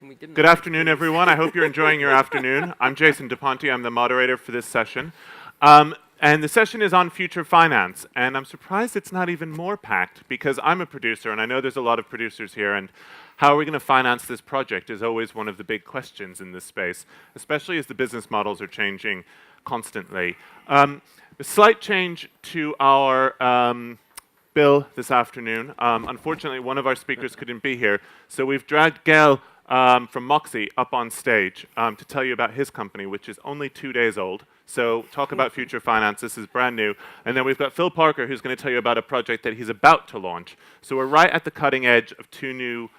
Good afternoon, everyone. I hope you're enjoying your afternoon. I'm Jason DaPonte. I'm the moderator for this session. And the session is on future finance. And I'm surprised it's not even more packed because I'm a producer, and I know there's a lot of producers here. And how are we going to finance this project is always one of the big questions in this space, especially as the business models are changing constantly. A slight change to our bill this afternoon. Unfortunately, one of our speakers couldn't be here, so we've dragged Gael from Moxie up on stage to tell you about his company, which is only 2 days old. So talk about future finance. This is brand new. And then we've got Phil Parker, who's going to tell you about a project that he's about to launch. So we're right at the cutting edge of two new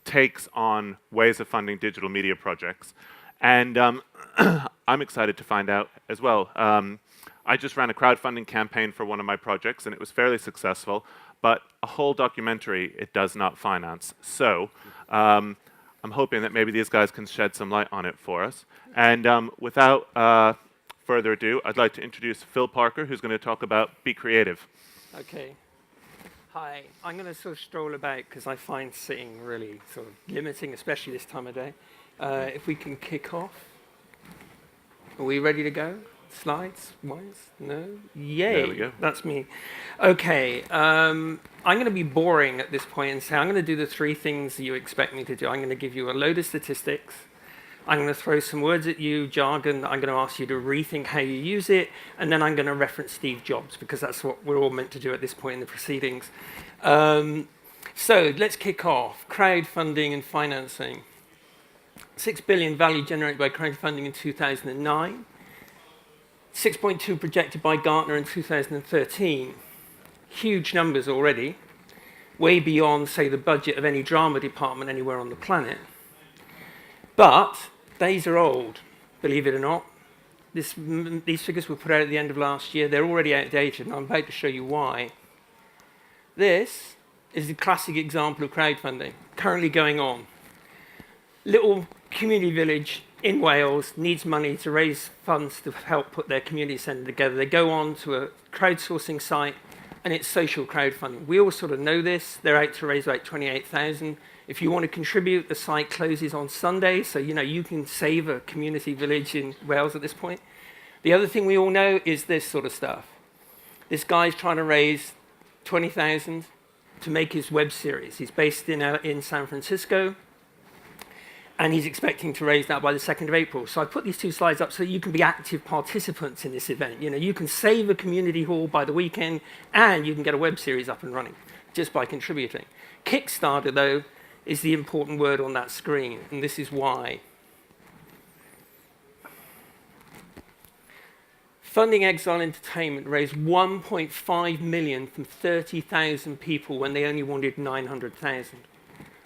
takes on ways of funding digital media projects. And I'm excited to find out as well. I just ran a crowdfunding campaign for one of my projects, and it was fairly successful, but a whole documentary it does not finance. So I'm hoping that maybe these guys can shed some light on it for us. And without further ado, I'd like to introduce Phil Parker, who's going to talk about Be Creative. Okay. Hi. I'm going to sort of stroll about because I find sitting really sort of limiting, especially this time of day. If we can kick off. Are we ready to go? Slides? Wise? No? Yay. There we go. That's me. Okay. I'm going to be boring at this point and say I'm going to do the three things you expect me to do. I'm going to give you a load of statistics. I'm going to throw some words at you, jargon. I'm going to ask you to rethink how you use it. And then I'm going to reference Steve Jobs because that's what we're all meant to do at this point in the proceedings. So let's kick off. Crowdfunding and financing. 6 billion value generated by crowdfunding in 2009. 6.2 projected by Gartner in 2013. Huge numbers already, way beyond, say, the budget of any drama department anywhere on the planet. But these are old, believe it or not. These figures were put out at the end of last year. They're already outdated, and I'm about to show you why. This is the classic example of crowdfunding currently going on. Little community village in Wales needs money to raise funds to help put their community centre together. They go on to a crowdsourcing site, and it's social crowdfunding. We all sort of know this. They're out to raise about 28,000. If you want to contribute, the site closes on Sunday, so you can save a community village in Wales at this point. The other thing we all know is this sort of stuff. This guy's trying to raise 20,000 to make his web series. He's based in San Francisco. And he's expecting to raise that by the 2nd of April. So I put these two slides up so you can be active participants in this event. You can save a community hall by the weekend, and you can get a web series up and running just by contributing. Kickstarter, though, is the important word on that screen, and this is why. Funding Exile Entertainment raised 1.5 million from 30,000 people when they only wanted 900,000.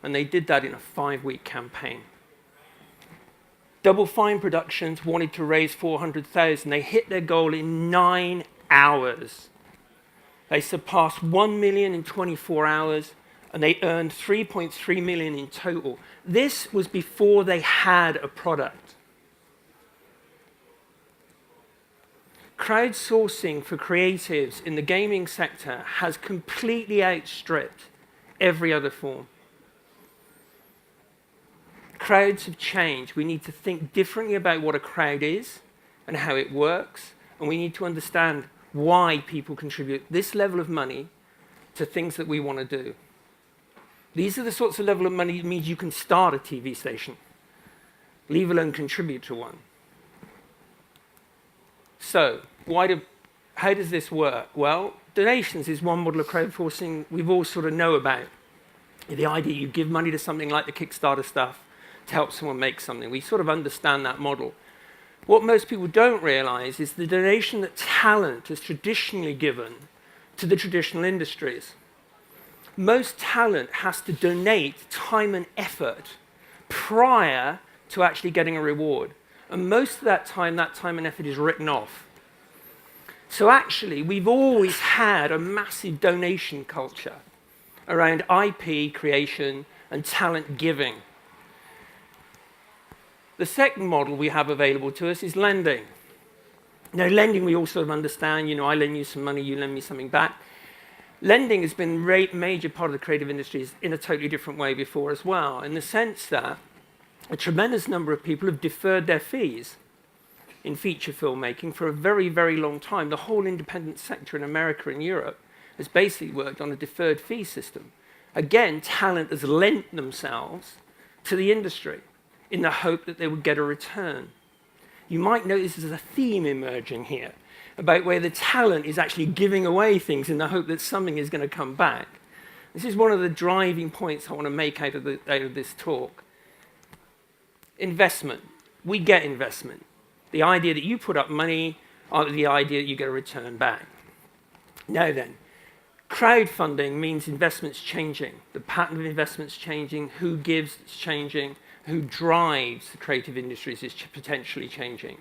And they did that in a 5-week campaign. Double Fine Productions wanted to raise 400,000. They hit their goal in 9 hours. They surpassed 1 million in 24 hours, and they earned 3.3 million in total. This was before they had a product. Crowdsourcing for creatives in the gaming sector has completely outstripped every other form. Crowds have changed. We need to think differently about what a crowd is and how it works, and we need to understand why people contribute this level of money to things that we want to do. These are the sorts of level of money that means you can start a TV station, leave alone contribute to one. So, how does this work? Well, donations is one model of crowdsourcing we've all sort of know about. The idea you give money to something like the Kickstarter stuff to help someone make something. We sort of understand that model. What most people don't realize is the donation that talent is traditionally given to the traditional industries. Most talent has to donate time and effort prior to actually getting a reward. And most of that time and effort is written off. So actually, we've always had a massive donation culture around IP creation and talent giving. The second model we have available to us is lending. Now, lending we all sort of understand, I lend you some money, you lend me something back. Lending has been a major part of the creative industries in a totally different way before as well, in the sense that a tremendous number of people have deferred their fees in feature filmmaking for a very, very long time. The whole independent sector in America and Europe has basically worked on a deferred fee system. Again, talent has lent themselves to the industry in the hope that they would get a return. You might notice there's a theme emerging here about where the talent is actually giving away things in the hope that something is going to come back. This is one of the driving points I want to make out of this talk. Investment. We get investment. The idea that you put up money, or the idea that you get a return back. Now then, crowdfunding means investment's changing. The pattern of investment's changing. Who gives is changing. Who drives the creative industries is potentially changing.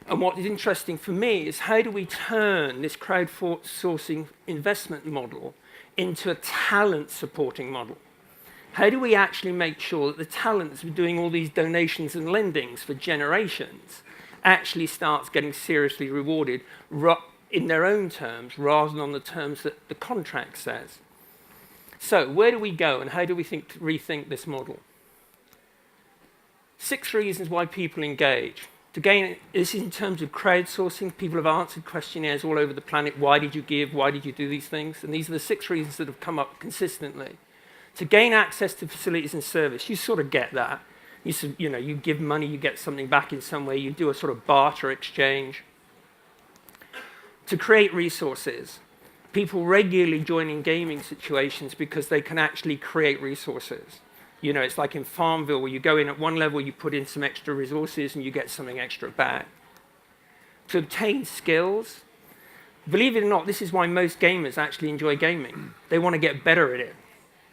And what is interesting for me is how do we turn this crowdsourcing investment model into a talent supporting model? How do we actually make sure that the talent that's been doing all these donations and lendings for generations actually starts getting seriously rewarded in their own terms rather than on the terms that the contract says? So where do we go and how do we rethink this model? 6 reasons why people engage. Again, this is in terms of crowdsourcing. People have answered questionnaires all over the planet. Why did you give? Why did you do these things? And these are the 6 reasons that have come up consistently. To gain access to facilities and service, you sort of get that. You give money, you get something back in some way. You do a sort of barter exchange. To create resources. People regularly join in gaming situations because they can actually create resources. You know, it's like in Farmville where you go in at one level, you put in some extra resources and you get something extra back. To obtain skills. Believe it or not, this is why most gamers actually enjoy gaming. They want to get better at it.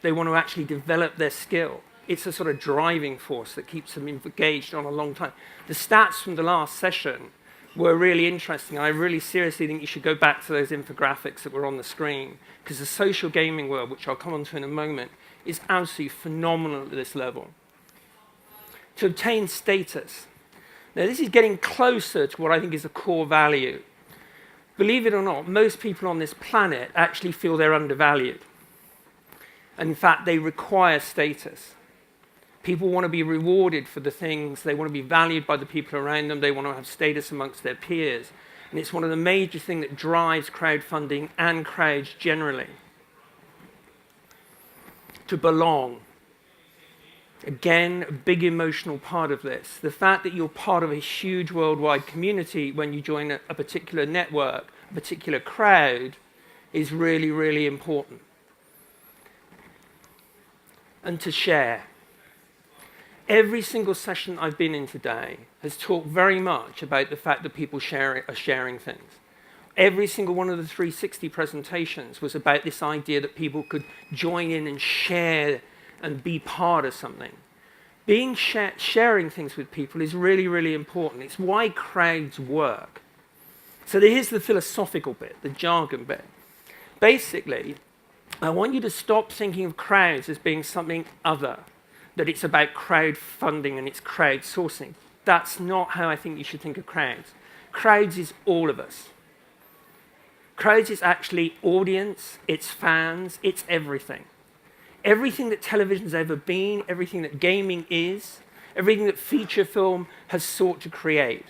They want to actually develop their skill. It's a sort of driving force that keeps them engaged on a long time. The stats from the last session were really interesting. I really seriously think you should go back to those infographics that were on the screen because the social gaming world, which I'll come on to in a moment, is absolutely phenomenal at this level. To obtain status. Now, this is getting closer to what I think is a core value. Believe it or not, most people on this planet actually feel they're undervalued. And in fact, they require status. People want to be rewarded for the things. They want to be valued by the people around them. They want to have status amongst their peers. And it's one of the major things that drives crowdfunding and crowds generally. To belong. Again, a big emotional part of this. The fact that you're part of a huge worldwide community when you join a particular network, a particular crowd, is really, really important. And to share. Every single session I've been in today has talked very much about the fact that people are sharing things. Every single one of the 360 presentations was about this idea that people could join in and share and be part of something. Sharing things with people is really, really important. It's why crowds work. So here's the philosophical bit, the jargon bit. Basically, I want you to stop thinking of crowds as being something other, that it's about crowdfunding and it's crowdsourcing. That's not how I think you should think of crowds. Crowds is all of us. Crowds is actually audience, it's fans, it's everything. Everything that television's ever been, everything that gaming is, everything that feature film has sought to create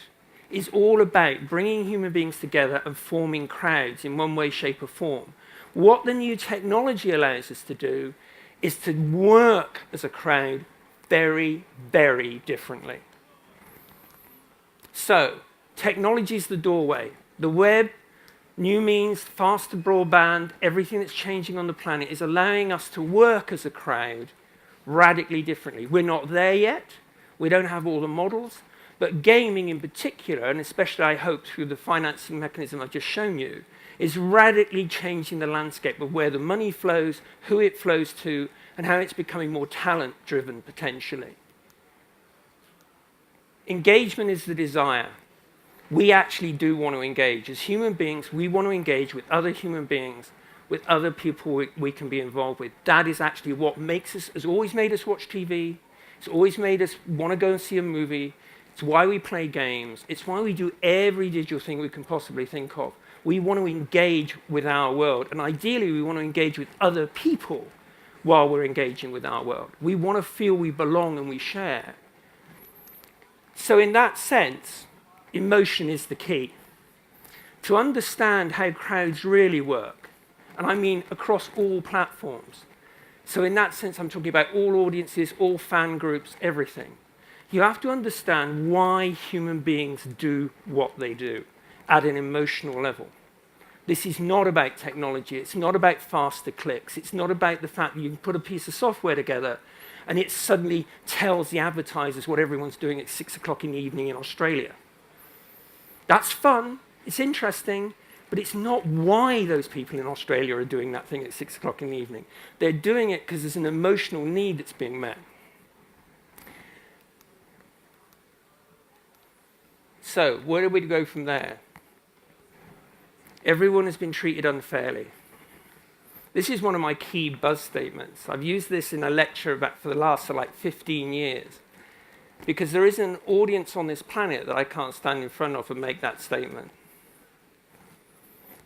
is all about bringing human beings together and forming crowds in one way, shape, or form. What the new technology allows us to do is to work as a crowd very, very differently. So, technology is the doorway. The web, new means, faster broadband, everything that's changing on the planet is allowing us to work as a crowd radically differently. We're not there yet. We don't have all the models. But gaming in particular, and especially I hope through the financing mechanism I've just shown you, is radically changing the landscape of where the money flows, who it flows to, and how it's becoming more talent-driven potentially. Engagement is the desire. We actually do want to engage. As human beings, we want to engage with other human beings, with other people we can be involved with. That is actually what has always made us watch TV. It's always made us want to go and see a movie. It's why we play games. It's why we do every digital thing we can possibly think of. We want to engage with our world, and ideally we want to engage with other people while we're engaging with our world. We want to feel we belong and we share. So in that sense, emotion is the key. To understand how crowds really work, and I mean across all platforms. So in that sense, I'm talking about all audiences, all fan groups, everything. You have to understand why human beings do what they do at an emotional level. This is not about technology. It's not about faster clicks. It's not about the fact that you can put a piece of software together and it suddenly tells the advertisers what everyone's doing at 6 o'clock in the evening in Australia. That's fun. It's interesting. But it's not why those people in Australia are doing that thing at 6 o'clock in the evening. They're doing it because there's an emotional need that's being met. So, where do we go from there? Everyone has been treated unfairly. This is one of my key buzz statements. I've used this in a lecture for the last 15 years. Because there is an audience on this planet that I can't stand in front of and make that statement.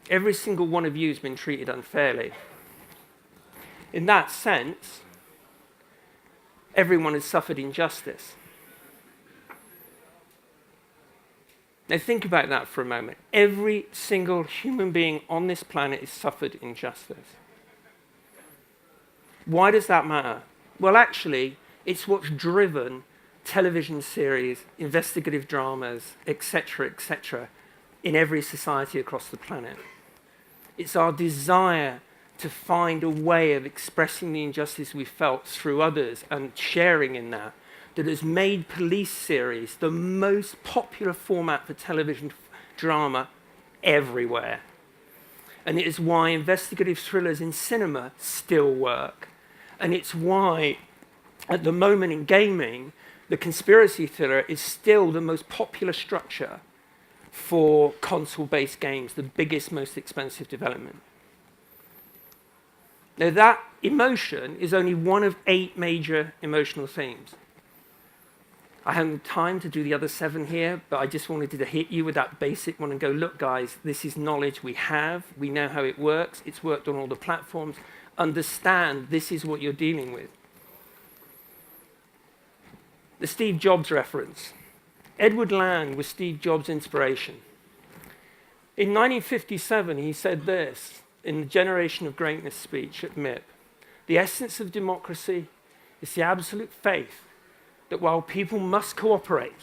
Every single one of you has been treated unfairly. In that sense, everyone has suffered injustice. Now think about that for a moment. Every single human being on this planet has suffered injustice. Why does that matter? Well, actually, it's what's driven television series, investigative dramas, etc., in every society across the planet. It's our desire to find a way of expressing the injustice we felt through others and sharing in that has made police series the most popular format for television drama everywhere. And it is why investigative thrillers in cinema still work. And it's why, at the moment in gaming, the conspiracy thriller is still the most popular structure for console-based games, the biggest, most expensive development. Now that emotion is only one of 8 major emotional themes. I haven't time to do the other 7 here, but I just wanted to hit you with that basic one and go, look guys, this is knowledge we have, we know how it works, it's worked on all the platforms, understand this is what you're dealing with. The Steve Jobs reference. Edward Land was Steve Jobs' inspiration. In 1957, he said this in the Generation of Greatness speech at MIP. The essence of democracy is the absolute faith that while people must cooperate,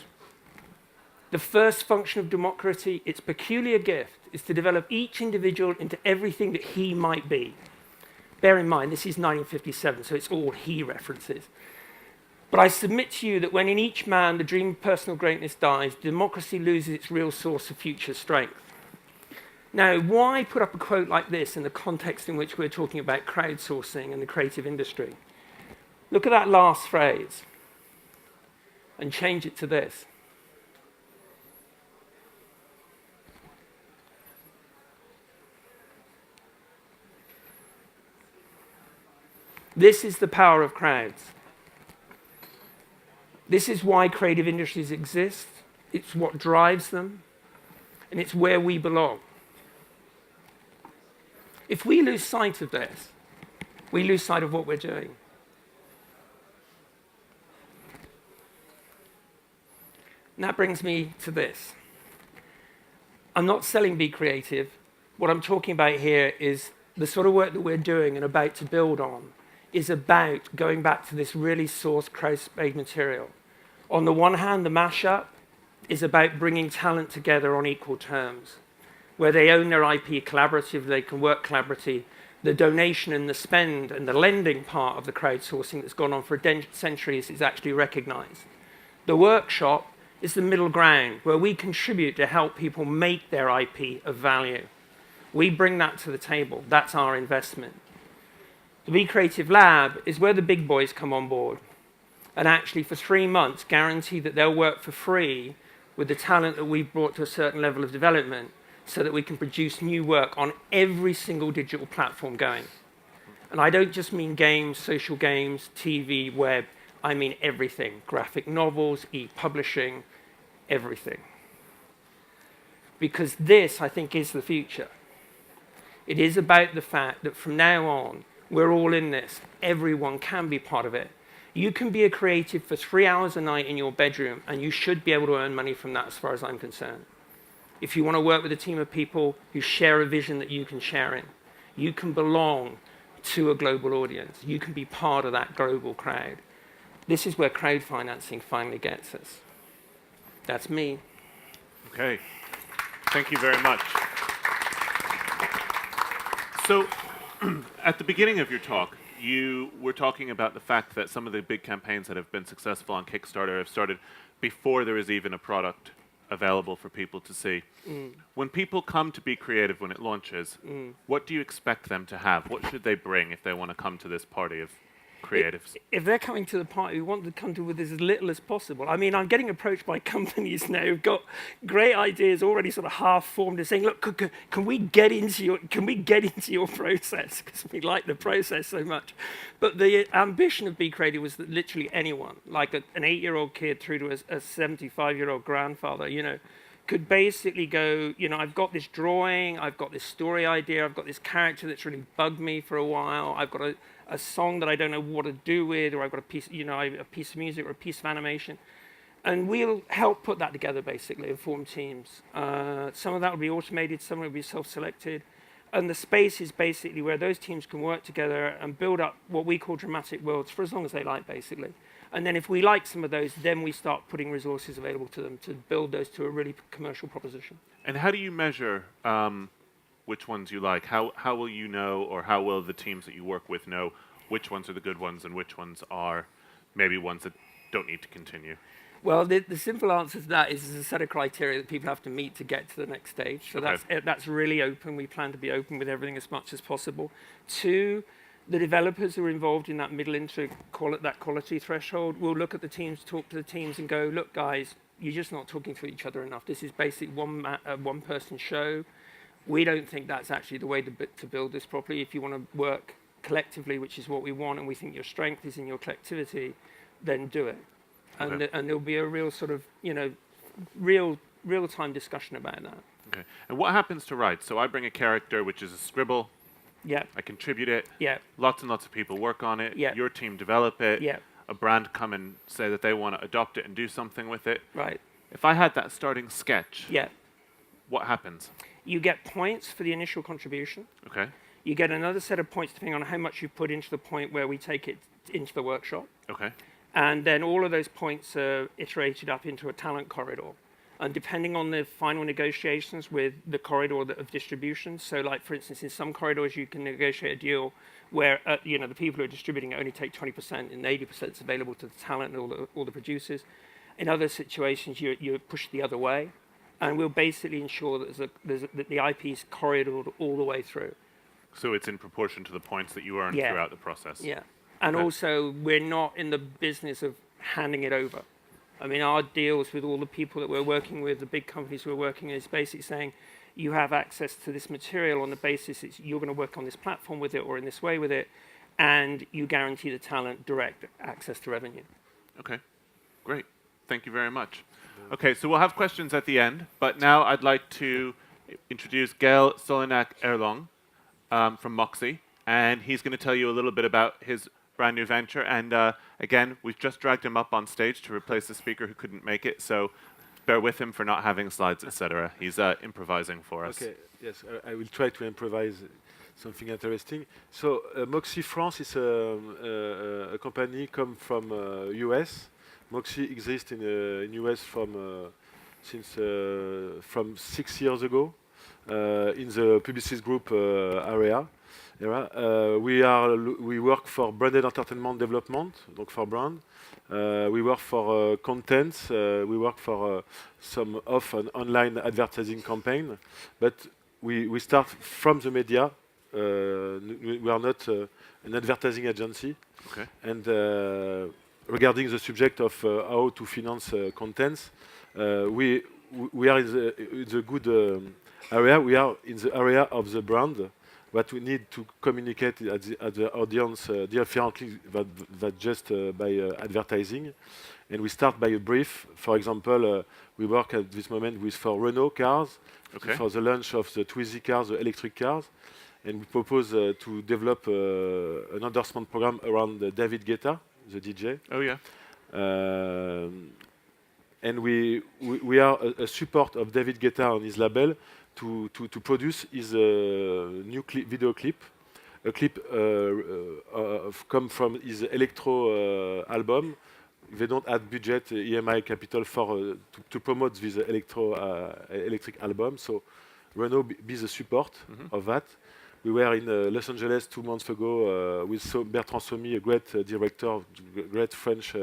the first function of democracy, its peculiar gift, is to develop each individual into everything that he might be. Bear in mind, this is 1957, so it's all he references. But I submit to you that when in each man the dream of personal greatness dies, democracy loses its real source of future strength. Now, why put up a quote like this in the context in which we're talking about crowdsourcing and the creative industry? Look at that last phrase and change it to this. This is the power of crowds. This is why creative industries exist. It's what drives them, and it's where we belong. If we lose sight of this, we lose sight of what we're doing. And that brings me to this. I'm not selling Be Creative. What I'm talking about here is the sort of work that we're doing and about to build on is about going back to this really source crowd-made material. On the one hand, the mashup is about bringing talent together on equal terms, where they own their IP collaboratively, they can work collaboratively. The donation and the spend and the lending part of the crowdsourcing that's gone on for centuries is actually recognized. The workshop is the middle ground, where we contribute to help people make their IP of value. We bring that to the table. That's our investment. The Be Creative Lab is where the big boys come on board and actually for 3 months guarantee that they'll work for free with the talent that we've brought to a certain level of development so that we can produce new work on every single digital platform going. And I don't just mean games, social games, TV, web. I mean everything. Graphic novels, e-publishing, everything. because this, I think, is the future. It is about the fact that from now on, we're all in this. Everyone can be part of it. You can be a creative for 3 hours a night in your bedroom, and you should be able to earn money from that as far as I'm concerned. If you want to work with a team of people who share a vision that you can share in, you can belong to a global audience. You can be part of that global crowd. This is where crowdfinancing finally gets us. That's me. Okay. Thank you very much. So, at the beginning of your talk, you were talking about the fact that some of the big campaigns that have been successful on Kickstarter have started before there is even a product available for people to see. When people come to Be Creative when it launches, what do you expect them to have? What should they bring if they want to come to this party of creatives? If they're coming to the party, we want them to come to with as little as possible. I mean, I'm getting approached by companies now who've got great ideas already sort of half formed and saying, look, can we get into your process? Because we like the process so much. But the ambition of Be Creative was that literally anyone, like an 8-year-old kid through to a 75-year-old grandfather, you know, could basically go, you know, I've got this drawing, I've got this story idea, I've got this character that's really bugged me for a while, I've got a song that I don't know what to do with, or I've got a piece, you know, a piece of music or a piece of animation. And we'll help put that together, basically, and form teams. Some of that will be automated, some will be self-selected. And the space is basically where those teams can work together and build up what we call dramatic worlds for as long as they like, basically. And then if we like some of those, then we start putting resources available to them to build those to a really commercial proposition. And how do you measure which ones you like? How will you know, or how will the teams that you work with know which ones are the good ones and which ones are maybe ones that don't need to continue? Well, the simple answer to that is there's a set of criteria that people have to meet to get to the next stage. So that's really open. We plan to be open with everything as much as possible. 2, the developers who are involved in that middle into that quality threshold will look at the teams, talk to the teams, and go, look, guys, you're just not talking to each other enough. This is basically one-person show. We don't think that's actually the way to build this properly. If you want to work collectively, which is what we want, and we think your strength is in your collectivity, then do it. And there'll be a real sort of, you know, real-time discussion about that. Okay. And what happens to rights? So I bring a character, which is a scribble. Yeah. I contribute it. Yeah. Lots and lots of people work on it. Yeah. Your team develop it. Yeah. A brand come and say that they want to adopt it and do something with it. Right. If I had that starting sketch, Yeah. what happens? You get points for the initial contribution. Okay. You get another set of points depending on how much you put into the point where we take it into the workshop. Okay. And then all of those points are iterated up into a talent corridor. And depending on the final negotiations with the corridor of distribution, so like, for instance, in some corridors you can negotiate a deal where you know, the people who are distributing it only take 20% and 80% is available to the talent and all the producers. In other situations, you're pushed the other way. And we'll basically ensure that that the IP is corridored all the way through. So it's in proportion to the points that you earn Yeah. throughout the process. Yeah. And also, we're not in the business of handing it over. I mean, our deals with all the people that we're working with, the big companies we're working with, is basically saying, you have access to this material on the basis that you're going to work on this platform with it or in this way with it, and you guarantee the talent direct access to revenue. Okay, great. Thank you very much. Okay, so we'll have questions at the end, but now I'd like to introduce Gael Solignac-Erlong from Moxie, and he's going to tell you a little bit about his brand new venture. And again, we've just dragged him up on stage to replace the speaker who couldn't make it, so bear with him for not having slides, etc. He's improvising for us. Okay, yes, I will try to improvise something interesting. So Moxie France is a company come from US. Moxie exists in US from 6 years ago in the Publicis Group area. We work for branded entertainment development, donc for brand. We work for content. We work for some off and online advertising campaign. But we start from the media. We are not an advertising agency. Okay. And regarding the subject of how to finance contents, we are in the good area. We are in the area of the brand. what we need to communicate at the audience differently than just by advertising. And we start by a brief. For example, we work at this moment with for Renault cars, for the launch of the Twizy cars, the electric cars. And we propose to develop an endorsement program around David Guetta, the DJ. Oh, yeah. And we are a support of David Guetta on his label to produce his new video clip. A clip come from his electro album. They don't add budget, EMI capital for to promote this electric album. So Renault be the support of that. We were in Los Angeles 2 months ago with Bertrand Sommy, a great director, great French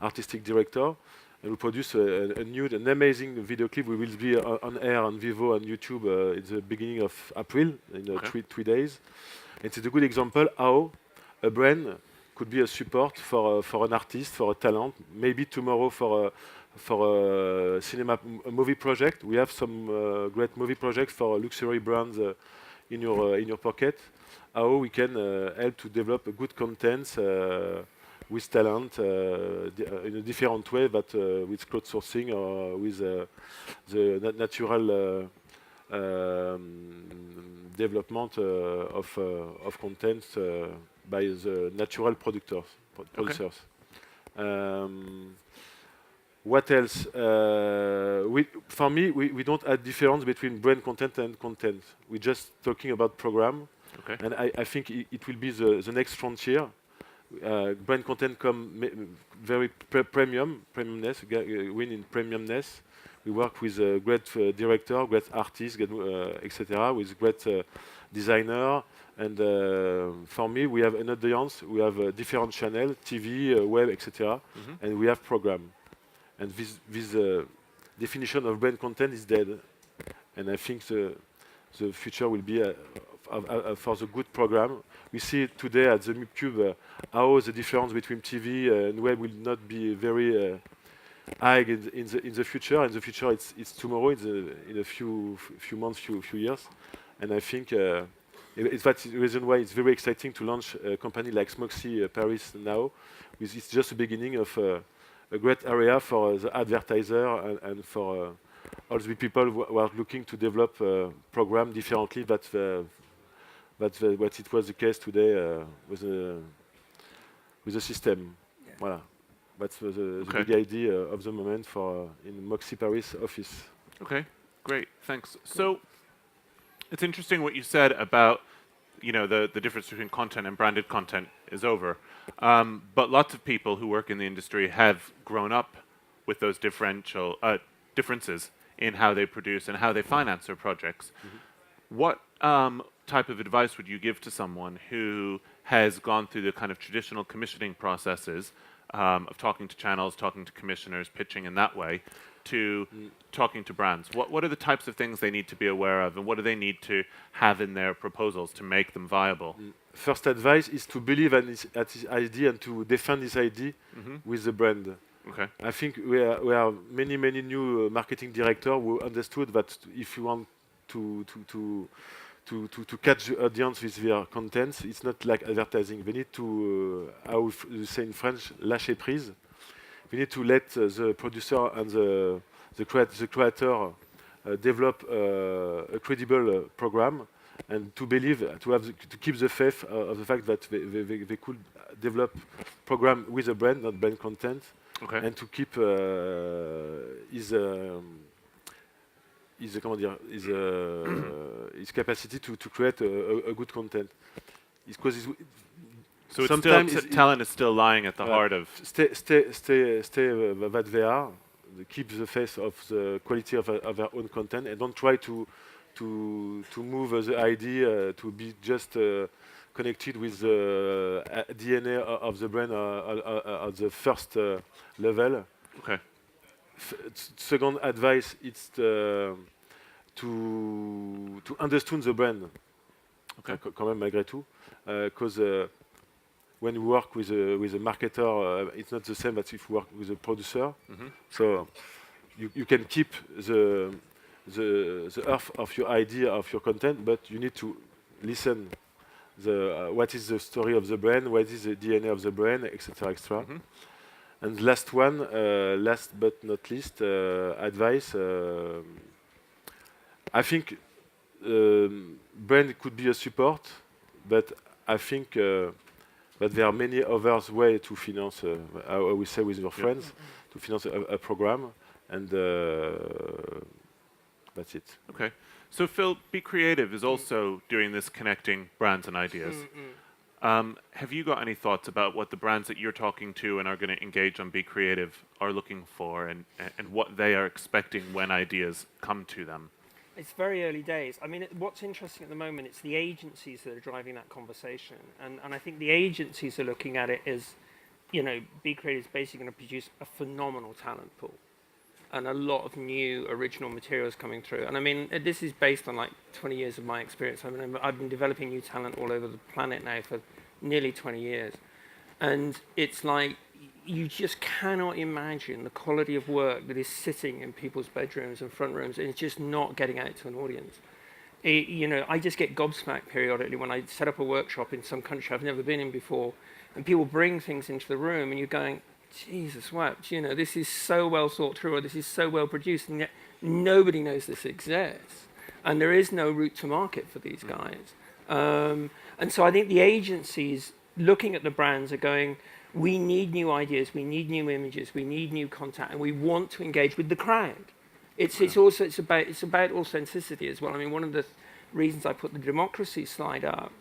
artistic director. And we produce an amazing video clip. We will be on air on Vivo and YouTube at the beginning of April, in 3 days. It's a good example how a brand could be a support for an artist, for a talent. Maybe tomorrow for a movie project. We have some great movie projects for luxury brands in your pocket. How we can help to develop a good content with talent in a different way, but with crowdsourcing or with the natural development of content by the natural producers. What else? For me, we don't add difference between brand content and content. We're just talking about program, and I think it will be the next frontier. Brand content come very premiumness, win in premiumness. We work with a great director, great artist, etc., with great designer. And for me, we have an audience. We have a different channel, TV, web, etc., and we have program. And this definition of brand content is dead. And I think the future will be for the good program. We see today at the MIPCube how the difference between TV and web will not be very high in the future. In the future, it's tomorrow. In a few months, few years. And I think that's the reason why it's very exciting to launch a company like Moxie-Paris now. It's just the beginning of a great area for the advertiser and for all the people who are looking to develop a program differently. But what it was the case today with the system. Yeah. Voilà. That's the big idea of the moment for in Moxie-Paris office. Okay, great, thanks. So it's interesting what you said about the difference between content and branded content is over. But lots of people who work in the industry have grown up with those differences in how they produce and how they finance their projects. What type of advice would you give to someone who has gone through the kind of traditional commissioning processes of talking to channels, talking to commissioners, pitching in that way, to talking to brands? What are the types of things they need to be aware of, and what do they need to have in their proposals to make them viable? First advice is to believe at his idea and to defend his idea with the brand. Okay. I think we are many new marketing directors who understood that if you want to catch the audience with their contents, it's not like advertising. They need to, how we say in French, lâcher prise. We need to let the producer and the creator develop a credible program, and to believe, to keep the faith of the fact that they could develop program with a brand, not brand content, and to keep his capacity to create a good content. So it's talent is still lying at the heart of... Stay that they are, keep the face of the quality of their own content, and don't try to move the idea to be just connected with the DNA of the brand at the first level. Okay. Second advice is to understand the brand. Okay. Quand même malgré tout, because when you work with a marketer, it's not the same as if you work with a producer. So you can keep the earth of your idea, of your content, but you need to listen what is the story of the brand, what is the DNA of the brand, etc., etc. And last one, last but not least, advice. I think brand could be a support, but I think that there are many other ways to finance, how we say with your friends, to finance a program, and that's it. Okay. So Phil, Be Creative is also doing this connecting brands and ideas. Have you got any thoughts about what the brands that you're talking to and are going to engage on Be Creative are looking for, and what they are expecting when ideas come to them? It's very early days. I mean, what's interesting at the moment, it's the agencies that are driving that conversation. And I think the agencies are looking at it as, you know, Be Creative is basically going to produce a phenomenal talent pool and a lot of new original materials coming through. And I mean, this is based on like 20 years of my experience. I mean, I've been developing new talent all over the planet now for nearly 20 years. And it's like, you just cannot imagine the quality of work that is sitting in people's bedrooms and front rooms, and it's just not getting out to an audience. You know, I just get gobsmacked periodically when I set up a workshop in some country I've never been in before, and people bring things into the room, and you're going, Jesus wept, you know, this is so well thought through, or this is so well produced, and yet nobody knows this exists. And there is no route to market for these guys. And so I think the agencies looking at the brands are going, we need new ideas, we need new images, we need new content, and we want to engage with the crowd. It's about authenticity as well. I mean, one of the reasons I put the democracy slide up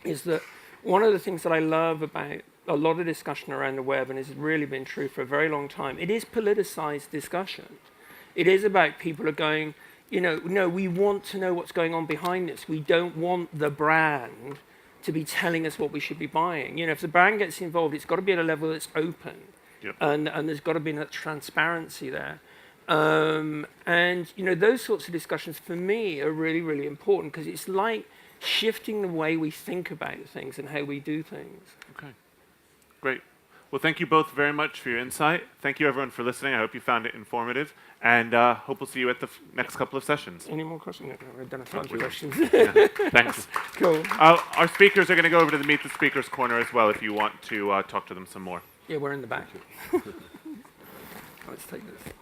is that one of the things that I love about a lot of discussion around the web, and has really been true for a very long time, it is politicized discussion. It is about people are going, you know, no, we want to know what's going on behind this. We don't want the brand to be telling us what we should be buying. You know, if the brand gets involved, it's got to be at a level that's open, and there's got to be that transparency there. And you know, those sorts of discussions for me are really, really important, because it's like shifting the way we think about things and how we do things. Okay, great. Well, thank you both very much for your insight. Thank you, everyone, for listening. I hope you found it informative, and hope we'll see you at the next couple of sessions. Any more questions? No, I've done a bunch of questions. Yeah, thanks. Cool. Our speakers are going to go over to the Meet the Speakers corner as well if you want to talk to them some more. Yeah, we're in the back. Let's take this.